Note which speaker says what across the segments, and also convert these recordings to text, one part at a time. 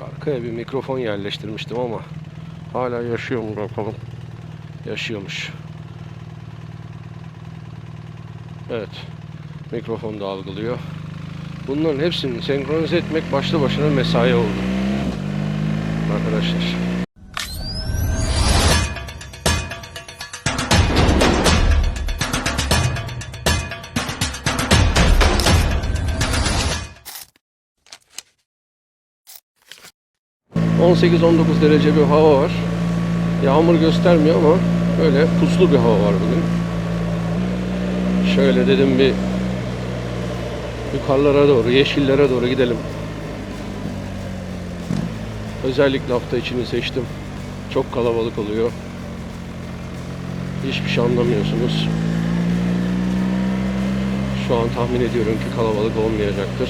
Speaker 1: Arkaya bir mikrofon yerleştirmiştim ama hala yaşıyor mu bakalım. Yaşıyormuş. Evet. Mikrofon da algılıyor. Bunların hepsini senkronize etmek başlı başına mesai oldu. Arkadaşlar. ...18-19 derece bir hava var. Yağmur göstermiyor ama böyle puslu bir hava var bugün. Şöyle dedim bir yukarılara doğru, yeşillere doğru gidelim. Özellikle hafta içini seçtim. Çok kalabalık oluyor. Hiçbir şey anlamıyorsunuz. Şu an tahmin ediyorum ki kalabalık olmayacaktır.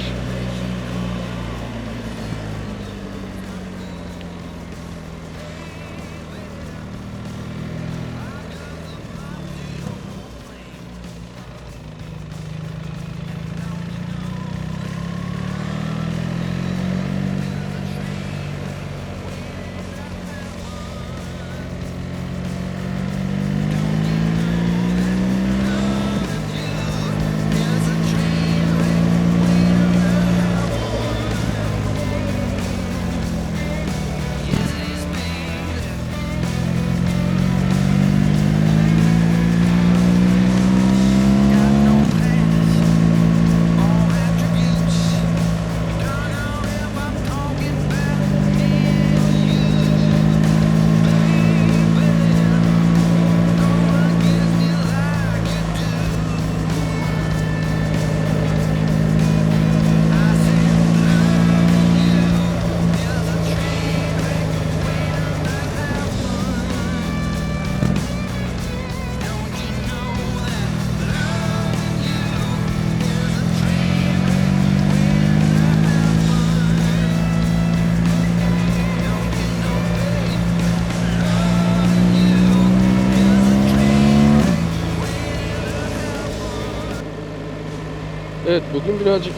Speaker 1: Evet, bugün birazcık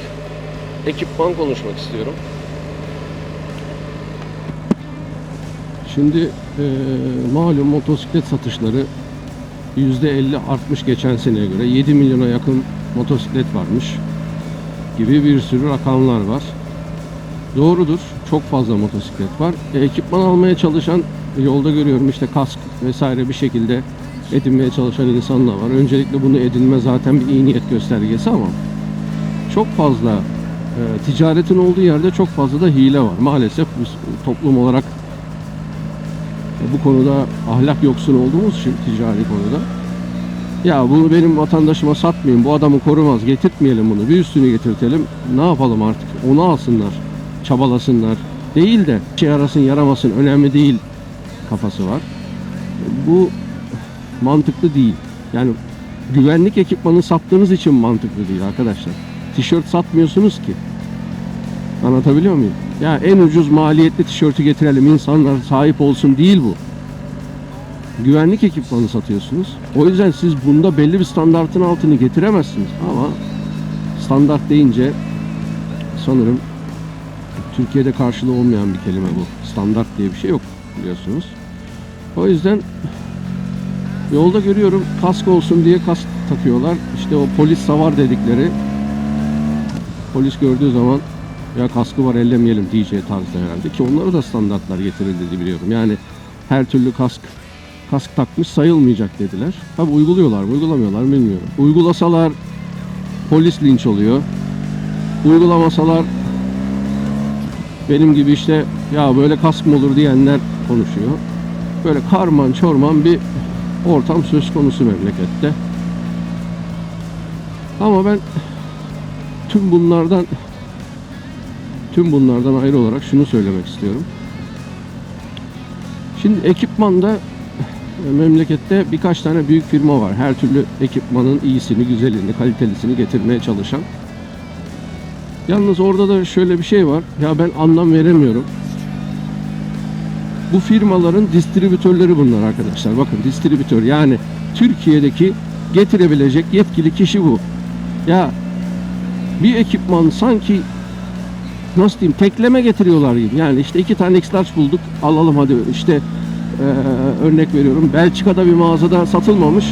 Speaker 1: ekipman konuşmak istiyorum. Şimdi malum motosiklet satışları %50 artmış geçen seneye göre. 7 milyona yakın motosiklet varmış gibi bir sürü rakamlar var. Doğrudur, çok fazla motosiklet var. Ekipman almaya çalışan, yolda görüyorum işte kask vesaire bir şekilde edinmeye çalışan insanlar var. Öncelikle bunu edinme zaten bir iyi niyet göstergesi ama çok fazla ticaretin olduğu yerde çok fazla da hile var. Maalesef biz toplum olarak bu konuda ahlak yoksunu olduğumuz için ticari konuda. Ya bunu benim vatandaşıma satmayayım, bu adamı korumaz, getirtmeyelim bunu, bir üstünü getirtelim. Ne yapalım artık? Onu alsınlar, çabalasınlar. Değil de şey arasın yaramasın, önemli değil kafası var. Bu mantıklı değil. Yani güvenlik ekipmanı sattığınız için mantıklı değil arkadaşlar. Tişört satmıyorsunuz ki. Anlatabiliyor muyum? Ya en ucuz maliyetli tişörtü getirelim, insanlar sahip olsun değil bu. Güvenlik ekipmanı satıyorsunuz. O yüzden siz bunda belli bir standartın altını getiremezsiniz. Ama standart deyince sanırım Türkiye'de karşılığı olmayan bir kelime bu. Standart diye bir şey yok biliyorsunuz. O yüzden yolda görüyorum kask olsun diye kask takıyorlar. İşte o polis savar dedikleri, polis gördüğü zaman ya kaskı var ellemeyelim diyeceği tarzda herhalde, ki onlara da standartlar getirildi biliyorum. Yani her türlü kask takmış sayılmayacak dediler. Tabi uyguluyorlar mı uygulamıyorlar mı bilmiyorum. Uygulasalar polis linç oluyor. Uygulamasalar benim gibi işte ya böyle kask mı olur diyenler konuşuyor. Böyle karman çorman bir ortam söz konusu memlekette. Ama ben tüm bunlardan ayrı olarak şunu söylemek istiyorum. Şimdi ekipmanda memlekette birkaç tane büyük firma var. Her türlü ekipmanın iyisini, güzelini, kalitelisini getirmeye çalışan. Yalnız orada da şöyle bir şey var. Ya ben anlam veremiyorum. Bu firmaların distribütörleri bunlar arkadaşlar. Bakın distribütör, yani Türkiye'deki getirebilecek yetkili kişi bu. Ya bir ekipman sanki nasıl diyeyim, tekleme getiriyorlar gibi. Yani işte 2 tane X-Large bulduk, alalım hadi. İşte örnek veriyorum, Belçika'da bir mağazada satılmamış,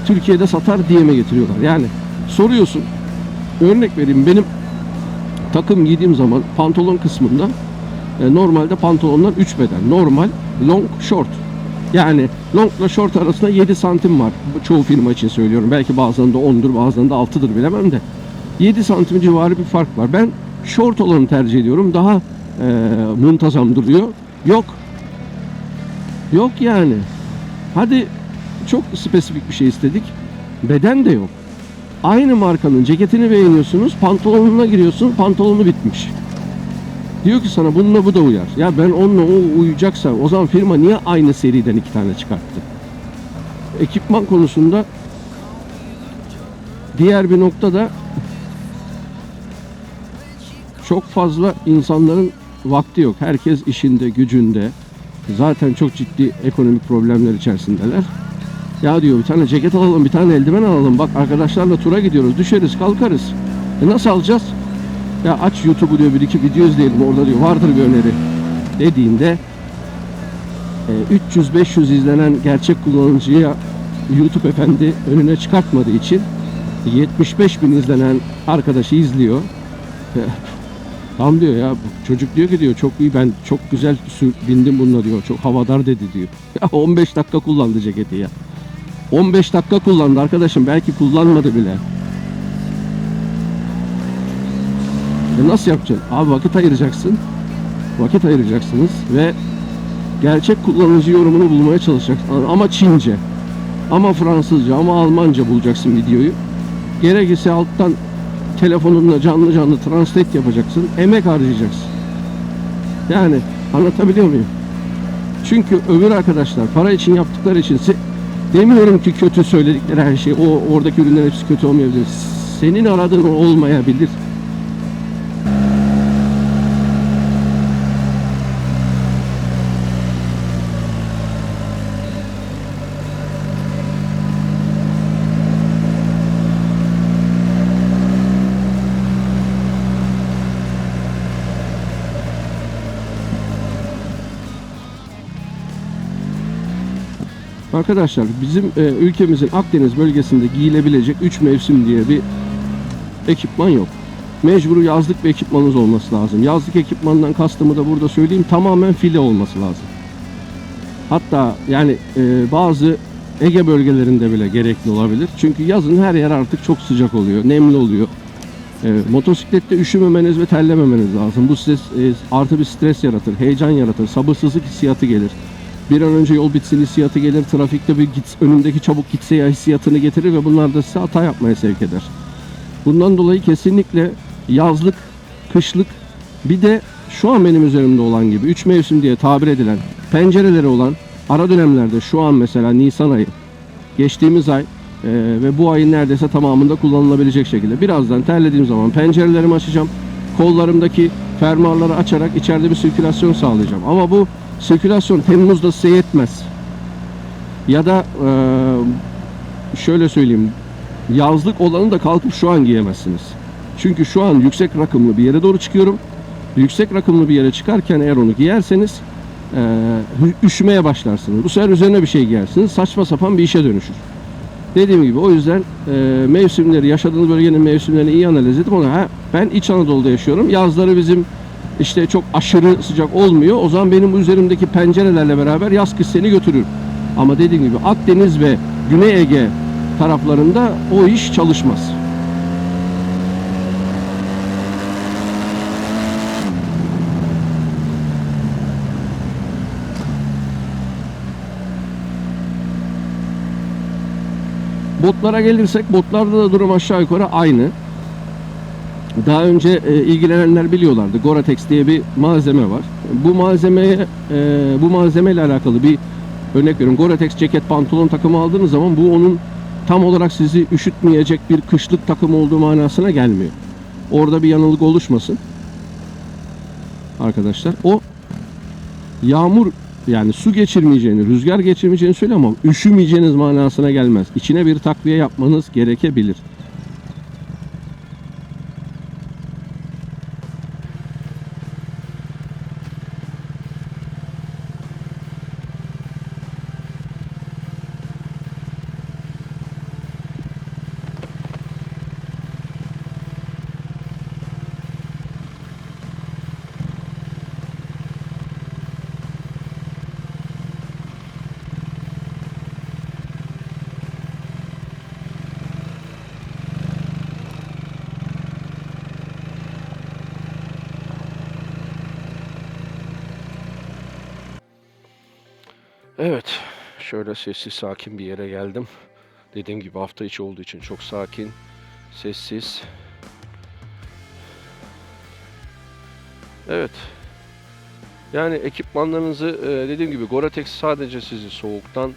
Speaker 1: Türkiye'de satar diye mi getiriyorlar? Yani soruyorsun, örnek vereyim, benim takım giydiğim zaman pantolon kısmında normalde pantolonlar 3 beden. Normal, long, short. Yani long ile short arasında 7 santim var. Çoğu firma için söylüyorum. Belki bazılarında 10'dur, bazılarında 6'dır, bilemem de. 7 santim civarı bir fark var. Ben short olanı tercih ediyorum. Daha muntazam duruyor. Yok. Yok yani. Hadi çok spesifik bir şey istedik. Beden de yok. Aynı markanın ceketini beğeniyorsunuz, pantolonuna giriyorsun, pantolonu bitmiş. Diyor ki sana bununla bu da uyar. Ya ben onunla o uyacaksa o zaman firma niye aynı seriden 2 tane çıkarttı? Ekipman konusunda diğer bir nokta da çok fazla insanların vakti yok. Herkes işinde, gücünde. Zaten çok ciddi ekonomik problemler içerisindeler. Ya diyor bir tane ceket alalım, bir tane eldiven alalım. Bak arkadaşlarla tura gidiyoruz, düşeriz, kalkarız. Nasıl alacağız? Ya aç YouTube'u diyor, bir iki video izleyelim, orada diyor vardır bir öneri dediğinde 300-500 izlenen gerçek kullanıcıya YouTube efendi önüne çıkartmadığı için 75.000 izlenen arkadaşı izliyor. Tam diyor ya, çocuk diyor ki diyor çok iyi, ben çok güzel bindim bununla diyor, çok havadar dedi diyor. Ya 15 dakika kullandı ceketi ya. 15 dakika kullandı arkadaşım, belki kullanmadı bile. Nasıl yapacaksın? Abi vakit ayıracaksın. Vakit ayıracaksınız ve gerçek kullanıcı yorumunu bulmaya çalışacaksın. Ama Çince, ama Fransızca, ama Almanca bulacaksın videoyu. Gerekirse alttan telefonunla canlı canlı translate yapacaksın. Emek harcayacaksın. Yani anlatabiliyor muyum? Çünkü öbür arkadaşlar para için yaptıkları için, demiyorum ki kötü söyledikleri her şey, oradaki ürünlerin hepsi kötü olmayabilir. Senin aradığın olmayabilir. Arkadaşlar bizim ülkemizin Akdeniz bölgesinde giyilebilecek 3 mevsim diye bir ekipman yok. Mecbur yazlık bir ekipmanınız olması lazım. Yazlık ekipmandan kastımı da burada söyleyeyim, tamamen file olması lazım. Hatta yani bazı Ege bölgelerinde bile gerekli olabilir. Çünkü yazın her yer artık çok sıcak oluyor, nemli oluyor. Motosiklette üşümemeniz ve terlememeniz lazım. Bu size artı bir stres yaratır, heyecan yaratır, sabırsızlık hissiyatı gelir. Bir an önce yol bitsin hissiyatı gelir, trafikte bir önündeki çabuk gitse ya hissiyatını getirir ve bunlar da size hata yapmaya sevk eder. Bundan dolayı kesinlikle yazlık, kışlık, bir de şu an benim üzerimde olan gibi 3 mevsim diye tabir edilen pencereleri olan ara dönemlerde, şu an mesela Nisan ayı, geçtiğimiz ay ve bu ayın neredeyse tamamında kullanılabilecek şekilde. Birazdan terlediğim zaman pencerelerimi açacağım, kollarımdaki fermuarları açarak içeride bir sirkülasyon sağlayacağım. Ama bu sirkülasyon Temmuz'da size yetmez. Ya da şöyle söyleyeyim, yazlık olanı da kalkıp şu an giyemezsiniz. Çünkü şu an yüksek rakımlı bir yere doğru çıkıyorum. Yüksek rakımlı bir yere çıkarken eğer onu giyerseniz üşümeye başlarsınız. Bu sefer üzerine bir şey giyersiniz. Saçma sapan bir işe dönüşür. Dediğim gibi o yüzden mevsimleri, yaşadığınız bölgenin mevsimlerini iyi analiz edip ona, ben İç Anadolu'da yaşıyorum. Yazları bizim işte çok aşırı sıcak olmuyor. O zaman benim üzerimdeki pencerelerle beraber yaz kış seni götürür. Ama dediğim gibi Akdeniz ve Güney Ege taraflarında o iş çalışmaz. Botlara gelirsek, botlarda da durum aşağı yukarı aynı. Daha önce ilgilenenler biliyorlardı. Gore-Tex diye bir malzeme var. Bu malzemeyle alakalı bir örnek veriyorum. Gore-Tex ceket, pantolon takımı aldığınız zaman bu onun tam olarak sizi üşütmeyecek bir kışlık takım olduğu manasına gelmiyor. Orada bir yanılgı oluşmasın. Arkadaşlar, o yağmur, yani su geçirmeyeceğini, rüzgar geçirmeyeceğini söylüyor ama üşümeyeceğiniz manasına gelmez. İçine bir takviye yapmanız gerekebilir. Evet, şöyle sessiz sakin bir yere geldim. Dediğim gibi hafta içi olduğu için çok sakin, sessiz. Evet, yani ekipmanlarınızı dediğim gibi Gore-Tex sadece sizi soğuktan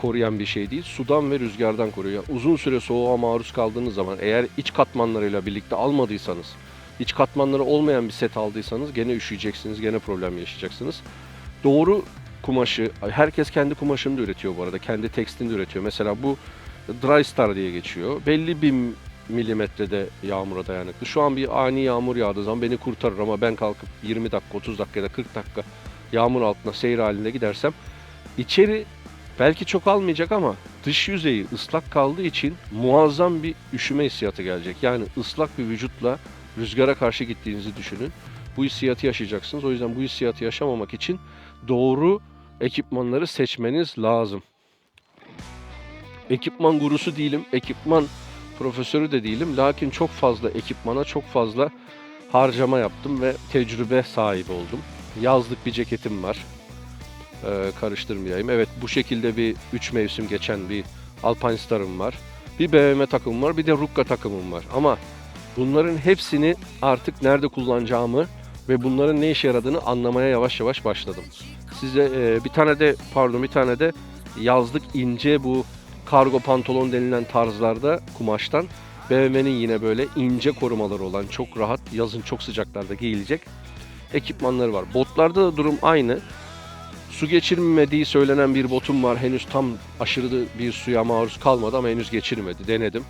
Speaker 1: koruyan bir şey değil, sudan ve rüzgardan koruyor. Uzun süre soğuğa maruz kaldığınız zaman eğer iç katmanlarıyla birlikte almadıysanız, iç katmanları olmayan bir set aldıysanız gene üşüyeceksiniz, gene problem yaşayacaksınız. Doğru kumaşı, herkes kendi kumaşını da üretiyor bu arada, kendi tekstilini de üretiyor. Mesela bu Dry Star diye geçiyor. Belli bir milimetrede yağmura dayanıklı. Şu an bir ani yağmur yağdığı zaman beni kurtarır ama ben kalkıp 20 dakika, 30 dakika ya da 40 dakika yağmur altına seyir halinde gidersem içeri belki çok almayacak ama dış yüzeyi ıslak kaldığı için muazzam bir üşüme hissiyatı gelecek. Yani ıslak bir vücutla rüzgara karşı gittiğinizi düşünün. Bu hissiyatı yaşayacaksınız. O yüzden bu hissiyatı yaşamamak için doğru ekipmanları seçmeniz lazım. Ekipman gurusu değilim, ekipman profesörü de değilim. Lakin çok fazla ekipmana çok fazla harcama yaptım ve tecrübe sahibi oldum. Yazlık bir ceketim var. Karıştırmayayım. Evet, bu şekilde bir 3 mevsim geçen bir Alpine Star'ım var. Bir BMW takımım var, bir de Rukka takımım var. Ama bunların hepsini artık nerede kullanacağımı ve bunların ne işe yaradığını anlamaya yavaş yavaş başladım. Size bir tane de yazlık ince bu kargo pantolon denilen tarzlarda kumaştan BMW'nin yine böyle ince korumaları olan çok rahat yazın çok sıcaklarda giyilecek ekipmanları var. Botlarda da durum aynı. Su geçirmediği söylenen bir botum var. Henüz tam aşırı bir suya maruz kalmadı ama henüz geçirmedi. Denedim.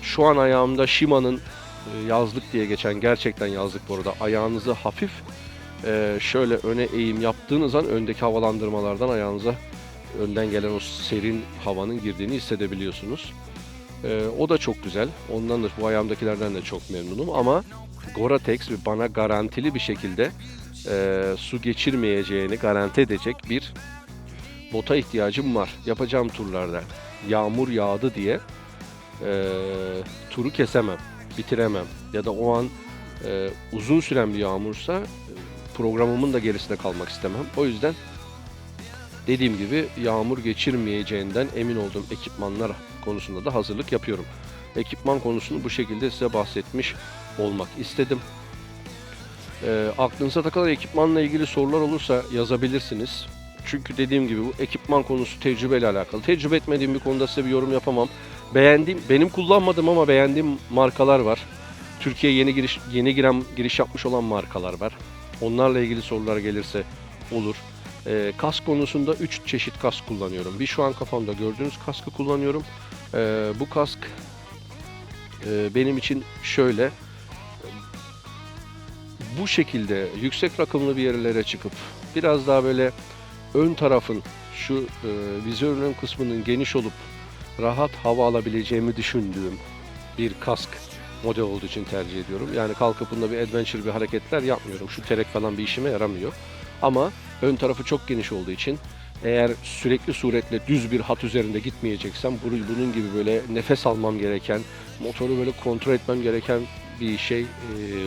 Speaker 1: Şu an ayağımda Shima'nın yazlık diye geçen, gerçekten yazlık bu arada. Ayağınızı hafif şöyle öne eğim yaptığınız an öndeki havalandırmalardan ayağınıza önden gelen o serin havanın girdiğini hissedebiliyorsunuz. O da çok güzel. Ondan da bu ayağımdakilerden de çok memnunum ama Gore-Tex bana garantili bir şekilde su geçirmeyeceğini garanti edecek bir bota ihtiyacım var. Yapacağım turlarda yağmur yağdı diye turu kesemem, bitiremem ya da o an uzun süren bir yağmursa programımın da gerisinde kalmak istemem. O yüzden dediğim gibi yağmur geçirmeyeceğinden emin olduğum ekipmanlar konusunda da hazırlık yapıyorum. Ekipman konusunu bu şekilde size bahsetmiş olmak istedim. Aklınıza takılan ekipmanla ilgili sorular olursa yazabilirsiniz. Çünkü dediğim gibi bu ekipman konusu tecrübeyle alakalı. Tecrübe etmediğim bir konuda size bir yorum yapamam. Benim kullanmadığım ama beğendiğim markalar var. Türkiye'ye yeni giriş yapmış olan markalar var. Onlarla ilgili sorular gelirse olur. Kask konusunda 3 çeşit kask kullanıyorum. Bir şu an kafamda gördüğünüz kaskı kullanıyorum. Bu kask benim için şöyle. Bu şekilde yüksek rakımlı bir yerlere çıkıp biraz daha böyle ön tarafın şu vizörün ön kısmının geniş olup rahat hava alabileceğimi düşündüğüm bir kask model olduğu için tercih ediyorum. Yani kalkıp bunda bir adventure bir hareketler yapmıyorum. Şu terek falan bir işime yaramıyor. Ama ön tarafı çok geniş olduğu için eğer sürekli suretle düz bir hat üzerinde gitmeyeceksem bunun gibi böyle nefes almam gereken, motoru böyle kontrol etmem gereken bir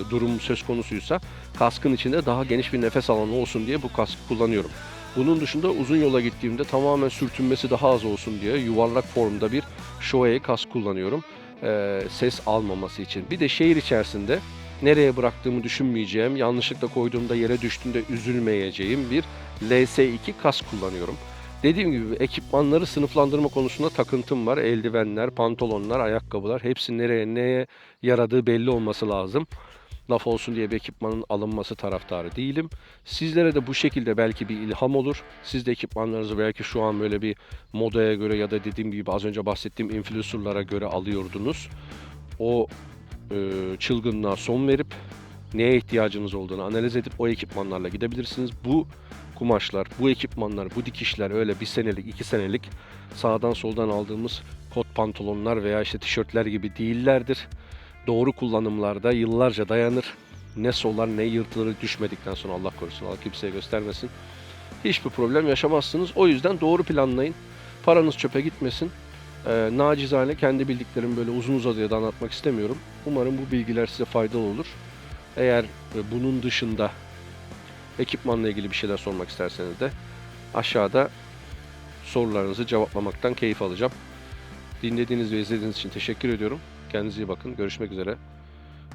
Speaker 1: durum söz konusuysa kaskın içinde daha geniş bir nefes alanı olsun diye bu kaskı kullanıyorum. Bunun dışında uzun yola gittiğimde tamamen sürtünmesi daha az olsun diye yuvarlak formda bir Shoei kask kullanıyorum. Ses almaması için. Bir de şehir içerisinde nereye bıraktığımı düşünmeyeceğim, yanlışlıkla koyduğumda yere düştüğünde üzülmeyeceğim bir LS2 kask kullanıyorum. Dediğim gibi ekipmanları sınıflandırma konusunda takıntım var. Eldivenler, pantolonlar, ayakkabılar hepsi neye yaradığı belli olması lazım. Laf olsun diye bir ekipmanın alınması taraftarı değilim. Sizlere de bu şekilde belki bir ilham olur. Siz de ekipmanlarınızı belki şu an böyle bir modaya göre ya da dediğim gibi az önce bahsettiğim influencerlara göre alıyordunuz. O çılgınlığa son verip neye ihtiyacınız olduğunu analiz edip o ekipmanlarla gidebilirsiniz. Bu kumaşlar, bu ekipmanlar, bu dikişler öyle bir senelik, 2 senelik sağdan soldan aldığımız kot pantolonlar veya işte tişörtler gibi değillerdir. Doğru kullanımlarda yıllarca dayanır. Ne solar ne yırtılır düşmedikten sonra Allah korusun, Allah kimseye göstermesin. Hiçbir problem yaşamazsınız. O yüzden doğru planlayın. Paranız çöpe gitmesin. Nacizane kendi bildiklerimi böyle uzun uzadıya da anlatmak istemiyorum. Umarım bu bilgiler size faydalı olur. Eğer bunun dışında ekipmanla ilgili bir şeyler sormak isterseniz de aşağıda sorularınızı cevaplamaktan keyif alacağım. Dinlediğiniz ve izlediğiniz için teşekkür ediyorum. Kendinize iyi bakın. Görüşmek üzere.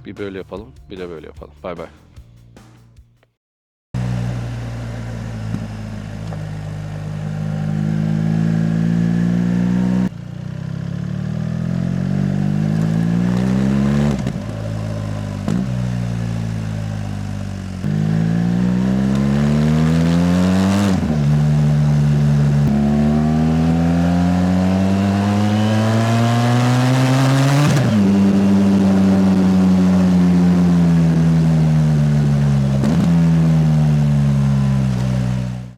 Speaker 1: Bir böyle yapalım, bir de böyle yapalım. Bay bay.